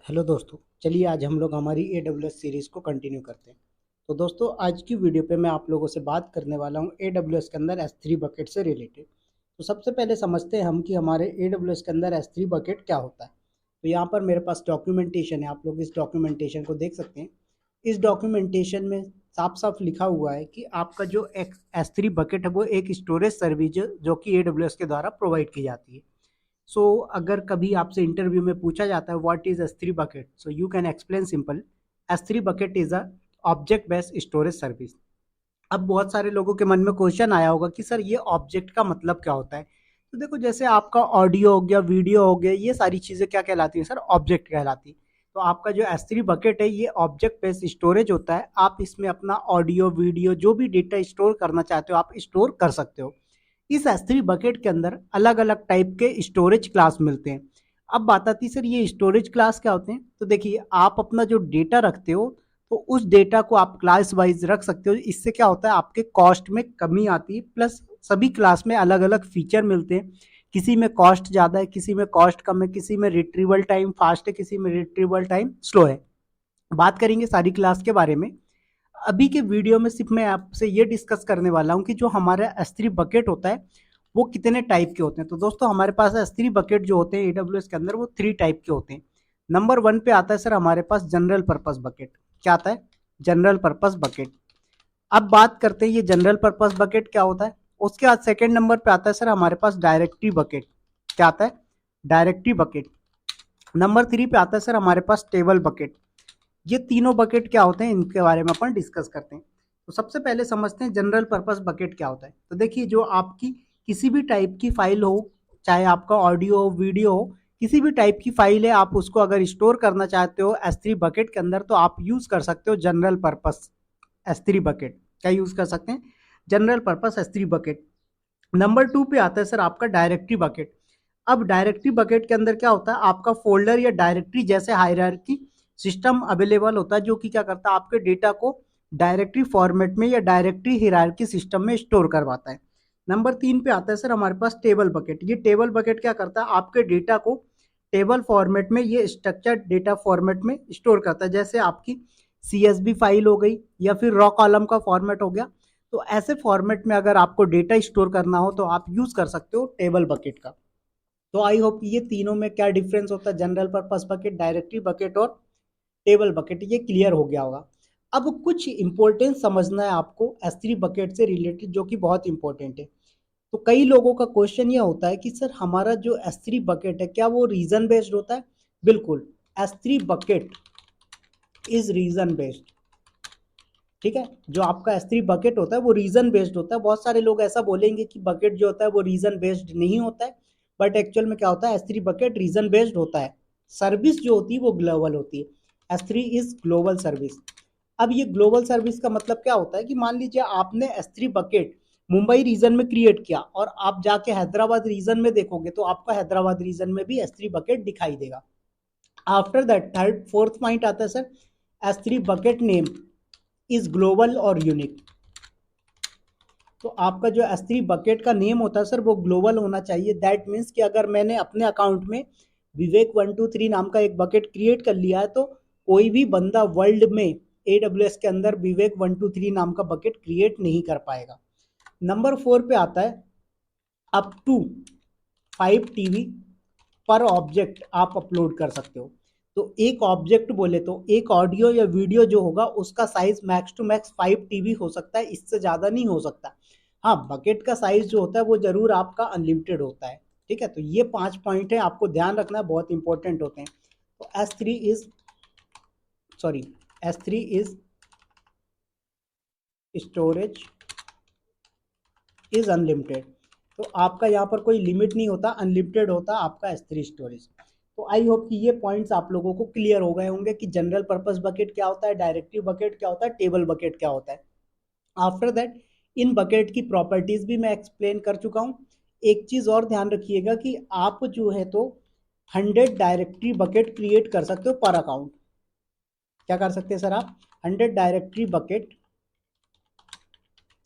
Hello दोस्तों, चलिए आज हम लोग हमारी AWS सीरीज़ को कंटिन्यू करते हैं। तो दोस्तों, आज की वीडियो पे मैं आप लोगों से बात करने वाला हूँ AWS के अंदर S3 बकेट से रिलेटेड। तो सबसे पहले समझते हैं हम कि हमारे AWS के अंदर S3 बकेट क्या होता है। तो यहाँ पर मेरे पास डॉक्यूमेंटेशन है, आप लोग इस डॉक्यूमेंटेशन को देख सकते हैं। इस डॉक्यूमेंटेशन में साफ साफ लिखा हुआ है कि आपका जो S3 बकेट है वो एक स्टोरेज सर्विस जो कि AWS के द्वारा प्रोवाइड की जाती है। अगर कभी आपसे इंटरव्यू में पूछा जाता है what is S3 bucket, so you can explain simple, S3 bucket is a object based storage service. अब बहुत सारे लोगों के मन में क्वेश्चन आया होगा कि सर ये ऑब्जेक्ट का मतलब क्या होता है। तो देखो, जैसे आपका ऑडियो हो गया, वीडियो हो गया, ये सारी चीज़ें क्या कहलाती हैं सर? ऑब्जेक्ट कहलाती है। तो आपका जो S3 बकेट है ये ऑब्जेक्ट बेस्ड स्टोरेज होता है। आप इसमें अपना ऑडियो, वीडियो, जो भी डेटा स्टोर करना चाहते हो आप स्टोर कर सकते हो। इस S3 बकेट के अंदर अलग अलग टाइप के स्टोरेज क्लास मिलते हैं। अब बात आती है सर ये स्टोरेज क्लास क्या होते हैं। तो देखिए, आप अपना जो डेटा रखते हो तो उस डेटा को आप क्लास वाइज रख सकते हो। इससे क्या होता है, आपके कॉस्ट में कमी आती है, प्लस सभी क्लास में अलग अलग फीचर मिलते हैं। किसी में कॉस्ट ज़्यादा है, किसी में कॉस्ट कम है, किसी में रिट्रीवल टाइम फास्ट है, किसी में रिट्रीवल टाइम स्लो है। बात करेंगे सारी क्लास के बारे में। अभी के वीडियो में सिर्फ मैं आपसे ये डिस्कस करने वाला हूँ कि जो हमारा S3 बकेट होता है वो कितने टाइप के होते हैं। तो दोस्तों, हमारे पास S3 बकेट जो होते हैं AWS के अंदर वो 3 टाइप के होते हैं। नंबर 1 पे आता है सर हमारे पास जनरल पर्पस बकेट। क्या आता है? General purpose bucket. अब बात करते हैं ये जनरल पर्पस बकेट क्या होता है। उसके बाद सेकेंड नंबर पे आता है सर हमारे पास डायरेक्टरी बकेट। क्या आता है? Directory bucket. नंबर 3 पे आता है सर हमारे पास टेबल बकेट। ये तीनों बकेट क्या होते हैं इनके बारे में अपन डिस्कस करते हैं। तो सबसे पहले समझते हैं जनरल पर्पस बकेट क्या होता है। तो देखिए, जो आपकी किसी भी टाइप की फाइल हो, चाहे आपका ऑडियो हो, वीडियो हो, किसी भी टाइप की फाइल है, आप उसको अगर स्टोर करना चाहते हो S3 बकेट के अंदर तो आप यूज कर सकते हो जनरल पर्पस S3 बकेट। क्या यूज कर सकते हैं? General purpose S3 bucket. Number 2 पे आता है सर आपका डायरेक्टरी बकेट। अब डायरेक्टरी बकेट के अंदर क्या होता है, आपका फोल्डर या डायरेक्टरी जैसे हायरार्की सिस्टम अवेलेबल होता है, जो कि क्या करता है, आपके डेटा को डायरेक्टरी फॉर्मेट में या डायरेक्टरी हायरार्की सिस्टम में स्टोर करवाता है। नंबर 3 पे आता है सर हमारे पास टेबल बकेट। ये टेबल बकेट क्या करता है, आपके डेटा को टेबल फॉर्मेट में, ये स्ट्रक्चर्ड डेटा फॉर्मेट में स्टोर करता है। जैसे आपकी CSV फाइल हो गई या फिर रॉ कॉलम का फॉर्मेट हो गया। तो ऐसे फॉर्मेट में अगर आपको डेटा स्टोर करना हो तो आप यूज कर सकते हो टेबल बकेट का। तो आई होप ये तीनों में क्या डिफरेंस होता है, general purpose bucket, directory bucket और टेबल बकेट, ये क्लियर हो गया होगा। अब कुछ इंपॉर्टेंस समझना है आपको S3 बकेट से रिलेटेड, जो कि बहुत इंपॉर्टेंट है। तो कई लोगों का क्वेश्चन ये होता है कि सर हमारा जो S3 बकेट है क्या वो रीजन बेस्ड होता है? बिल्कुल, S3 bucket is reason based. ठीक है, जो आपका S3 बकेट होता है वो रीजन बेस्ड होता है। बहुत सारे लोग ऐसा बोलेंगे कि बकेट जो होता है वो रीजन बेस्ड नहीं होता है, बट एक्चुअल में क्या होता है, S3 बकेट रीजन बेस्ड होता है। सर्विस जो होती है वो ग्लोबल होती है। S3 is global service. अब ये ग्लोबल सर्विस का मतलब क्या होता है कि मान लीजिए आपने S3 बकेट मुंबई रीजन में क्रिएट किया और आप जाके हैदराबाद रीजन में देखोगे तो आपका हैदराबाद रीजन में भी S3 बकेट दिखाई देगा। After that third fourth point आता है sir S3 bucket name is global और यूनिक। तो आपका जो S3 बकेट का नेम होता है सर वो ग्लोबल होना चाहिए। दैट मीन्स कि अगर मैंने अपने अकाउंट में विवेक 123 नाम का एक बकेट क्रिएट कर लिया है तो कोई भी बंदा वर्ल्ड में AWS के अंदर विवेक 123 नाम का बकेट क्रिएट नहीं कर पाएगा। नंबर 4 पे आता है अप टू 5 TB पर ऑब्जेक्ट आप अपलोड कर सकते हो। तो एक ऑब्जेक्ट बोले तो एक ऑडियो या वीडियो जो होगा उसका size max to max 5 TB हो सकता है, इससे ज़्यादा नहीं हो सकता। हाँ, बकेट का साइज जो होता है वो जरूर आपका अनलिमिटेड होता है। ठीक है, तो ये 5 पॉइंट है, आपको ध्यान रखना है, बहुत इंपॉर्टेंट होते हैं। तो S3 is storage is unlimited. तो आपका यहाँ पर कोई लिमिट नहीं होता, अनलिमिटेड होता आपका S3 स्टोरेज। तो आई होप कि ये पॉइंट्स आप लोगों को क्लियर हो गए होंगे कि जनरल पर्पस बकेट क्या होता है, डायरेक्टिव बकेट क्या होता है, टेबल बकेट क्या होता है। आफ्टर दैट इन बकेट की प्रॉपर्टीज भी मैं एक्सप्लेन कर चुका हूँ। एक चीज और ध्यान रखिएगा कि आप जो है तो 100 डायरेक्टरी बकेट क्रिएट कर सकते हो पर अकाउंट। क्या कर सकते हैं सर आप? 100 directory bucket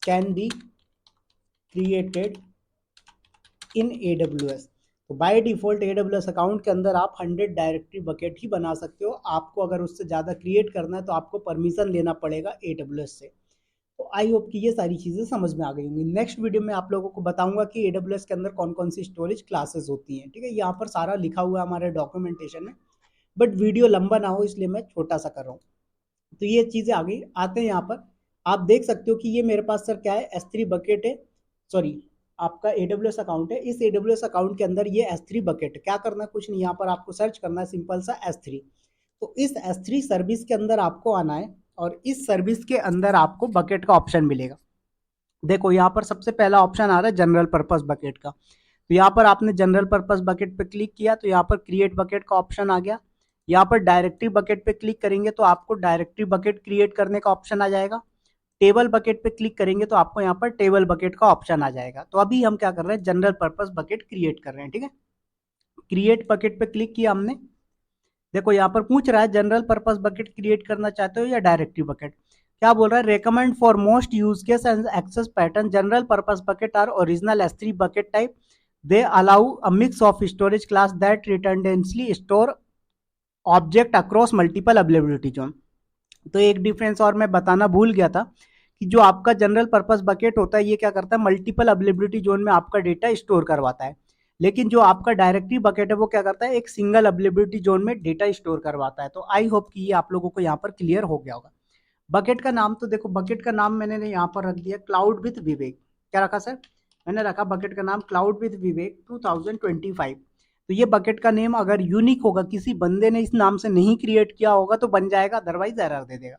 can be created in AWS। तो बाय डिफ़ॉल्ट AWS अकाउंट के अंदर आप 100 डायरेक्टरी बकेट ही बना सकते हो। आपको अगर उससे ज़्यादा क्रिएट करना है तो आपको परमिशन लेना पड़ेगा AWS से। तो आई होप कि ये सारी चीज़ें समझ में आ गई होंगी। नेक्स्ट वीडियो में आप लोगों को बताऊंगा कि AWS के अंदर कौन कौन सी स्टोरेज क्लासेस होती हैं। ठीक है, यहाँ पर सारा लिखा हुआ है हमारे डॉक्यूमेंटेशन में, बट वीडियो लंबा ना हो इसलिए मैं छोटा सा कर रहा हूँ। तो ये चीज़ें आ गई। आते हैं यहाँ पर, आप देख सकते हो कि ये मेरे पास सर क्या है, S3 बकेट है। सॉरी, आपका AWS अकाउंट है। इस AWS अकाउंट के अंदर ये S3 बकेट है। क्या करना है, कुछ नहीं, यहाँ पर आपको सर्च करना है सिंपल सा S3। तो इस S3 सर्विस के अंदर आपको आना है और इस सर्विस के अंदर आपको बकेट का ऑप्शन मिलेगा। देखो यहाँ पर सबसे पहला ऑप्शन आ रहा है जनरल पर्पस बकेट का। तो यहाँ पर आपने जनरल पर्पस बकेट पे क्लिक किया तो यहाँ पर क्रिएट बकेट का ऑप्शन आ गया। यहाँ पर डायरेक्टरी बकेट पे क्लिक करेंगे तो आपको डायरेक्टरी बकेट क्रिएट करने का ऑप्शन आ जाएगा। टेबल बकेट पे क्लिक करेंगे तो आपको यहाँ पर टेबल बकेट का ऑप्शन आ जाएगा। तो अभी हम क्या कर रहे हैं, जनरल पर्पस बकेट क्रिएट कर रहे हैं। ठीक है, क्रिएट बकेट पे क्लिक किया हमने। देखो यहाँ पर पूछ रहा है जनरल पर्पस बकेट क्रिएट करना चाहते हो या डायरेक्टरी बकेट। क्या बोल रहा है, recommend for most use case and access pattern general purpose bucket are original S3 bucket type. They allow a mix of storage class that redundantly store object across multiple availability zone. तो एक difference और मैं बताना भूल गया था कि जो आपका जनरल पर्पस बकेट होता है ये क्या करता है, मल्टीपल अवेलेबिलिटी जोन में आपका डेटा स्टोर करवाता है। लेकिन जो आपका डायरेक्टरी बकेट है वो क्या करता है, एक सिंगल अवेलेबिलिटी जोन में डेटा स्टोर करवाता है। तो आई होप कि ये आप लोगों को यहाँ पर क्लियर हो गया होगा। बकेट का नाम तो देखो, बकेट का नाम मैंने यहाँ पर रख दिया क्लाउड विद विवेक। क्या रखा सर, मैंने रखा बकेट का नाम क्लाउड विद विवेक 2025। तो ये बकेट का नेम अगर यूनिक होगा, किसी बंदे ने इस नाम से नहीं क्रिएट किया होगा तो बन जाएगा, अदरवाइज एरर दे देगा।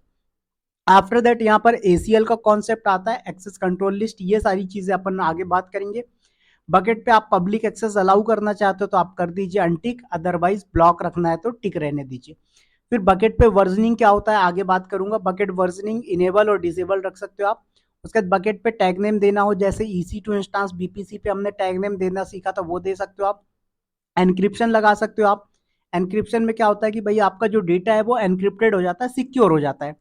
आफ्टर दैट यहाँ पर ACL का कॉन्सेप्ट आता है, एक्सेस कंट्रोल लिस्ट। ये सारी चीजें अपन आगे बात करेंगे। बकेट पे आप पब्लिक एक्सेस अलाउ करना चाहते हो तो आप कर दीजिए अनटिक, अदरवाइज ब्लॉक रखना है तो टिक रहने दीजिए। फिर बकेट पे वर्जनिंग क्या होता है आगे बात करूंगा। बकेट वर्जनिंग इनेबल और डिसेबल रख सकते हो आप। उसके बाद बकेट पे टैग नेम देना हो, जैसे EC2 इंस्टांस BPC पे हमने टैग नेम देना सीखा था, वो दे सकते हो आप। एनक्रिप्शन लगा सकते हो आप। एनक्रिप्शन में क्या होता है कि भाई आपका जो डेटा है वो एनक्रिप्टेड हो जाता है, सिक्योर हो जाता है।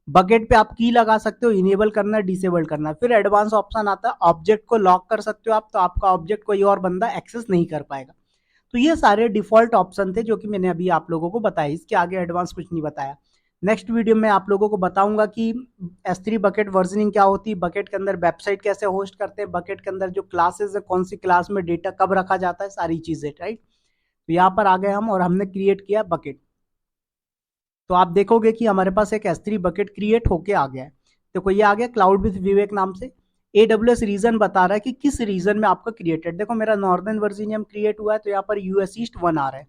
बकेट पे आप की लगा सकते हो, इनेबल करना, डिसेबल करना। फिर एडवांस ऑप्शन आता है, ऑब्जेक्ट को लॉक कर सकते हो आप, तो आपका ऑब्जेक्ट कोई और बंदा एक्सेस नहीं कर पाएगा। तो ये सारे डिफॉल्ट ऑप्शन थे जो कि मैंने अभी आप लोगों को बताया, इसके आगे एडवांस कुछ नहीं बताया। नेक्स्ट वीडियो में आप लोगों को बताऊंगा कि S3 बकेट वर्जनिंग क्या होती है, बकेट के अंदर वेबसाइट कैसे होस्ट करते हैं, बकेट के अंदर जो क्लासेस है कौन सी क्लास में डेटा कब रखा जाता है, सारी चीजें। राइट, तो यहाँ पर आ गए हम और हमने क्रिएट किया बकेट। तो आप देखोगे कि हमारे पास एक S3 बकेट क्रिएट होके आ गया है। देखो ये आ गया क्लाउड विद विवेक नाम से। AWS रीजन बता रहा है कि किस रीजन में आपका क्रिएटेड। देखो मेरा नॉर्दर्न वर्जीनिया में क्रिएट हुआ है तो यहाँ पर US ईस्ट 1 आ रहा है।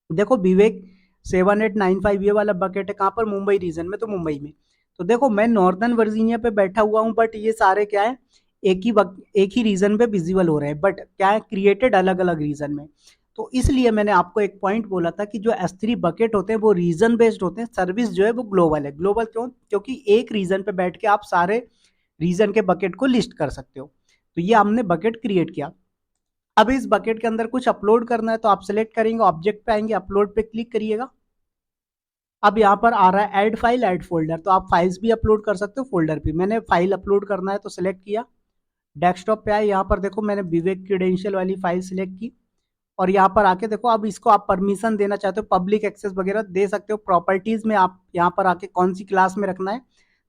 देखो विवेक 7895 ये वाला बकेट है कहाँ पर, मुंबई रीजन में, तो मुंबई में। तो देखो मैं नॉर्दर्न वर्जीनिया पे बैठा हुआ हूँ, बट ये सारे क्या है, एक ही रीजन पे विजिबल हो रहे हैं, बट क्या है, क्रिएटेड अलग अलग रीजन में। तो इसलिए मैंने आपको एक पॉइंट बोला था कि जो S3 बकेट होते हैं वो रीजन बेस्ड होते हैं, सर्विस जो है वो ग्लोबल है। ग्लोबल क्यों, क्योंकि एक रीजन पे बैठ के आप सारे रीजन के बकेट को लिस्ट कर सकते हो। तो ये हमने बकेट क्रिएट किया। अब इस बकेट के अंदर कुछ अपलोड करना है तो आप सिलेक्ट करेंगे, ऑब्जेक्ट पे आएंगे, अपलोड पे क्लिक करिएगा। अब यहाँ पर आ रहा है ऐड फाइल ऐड फोल्डर, तो आप फाइल्स भी अपलोड कर सकते हो, फोल्डर भी। मैंने फाइल अपलोड करना है तो सिलेक्ट किया, डेस्कटॉप पे आए, यहाँ पर देखो मैंने विवेक क्रेडेंशियल वाली फाइल सिलेक्ट की और यहाँ पर आके देखो अब इसको आप परमिशन देना चाहते हो, पब्लिक एक्सेस वगैरह दे सकते हो। प्रॉपर्टीज में आप यहाँ पर आके कौन सी क्लास में रखना है,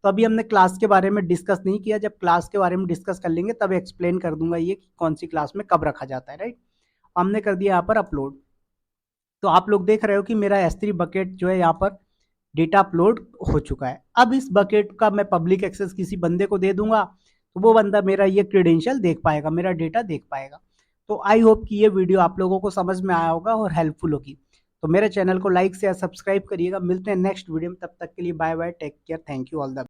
तो अभी हमने क्लास के बारे में डिस्कस नहीं किया, जब क्लास के बारे में डिस्कस कर लेंगे तब एक्सप्लेन कर दूंगा ये कि कौन सी क्लास में कब रखा जाता है। राइट, हमने कर दिया यहाँ पर अपलोड। तो आप लोग देख रहे हो कि मेरा S3 बकेट जो है यहाँ पर डेटा अपलोड हो चुका है। अब इस बकेट का मैं पब्लिक एक्सेस किसी बंदे को दे दूंगा तो वो बंदा मेरा ये क्रेडेंशियल देख पाएगा, मेरा डेटा देख पाएगा। तो आई होप कि ये वीडियो आप लोगों को समझ में आया होगा और हेल्पफुल होगी। तो मेरे चैनल को लाइक शेयर सब्सक्राइब करिएगा। मिलते हैं नेक्स्ट वीडियो में, तब तक के लिए bye bye, take care, thank you, all the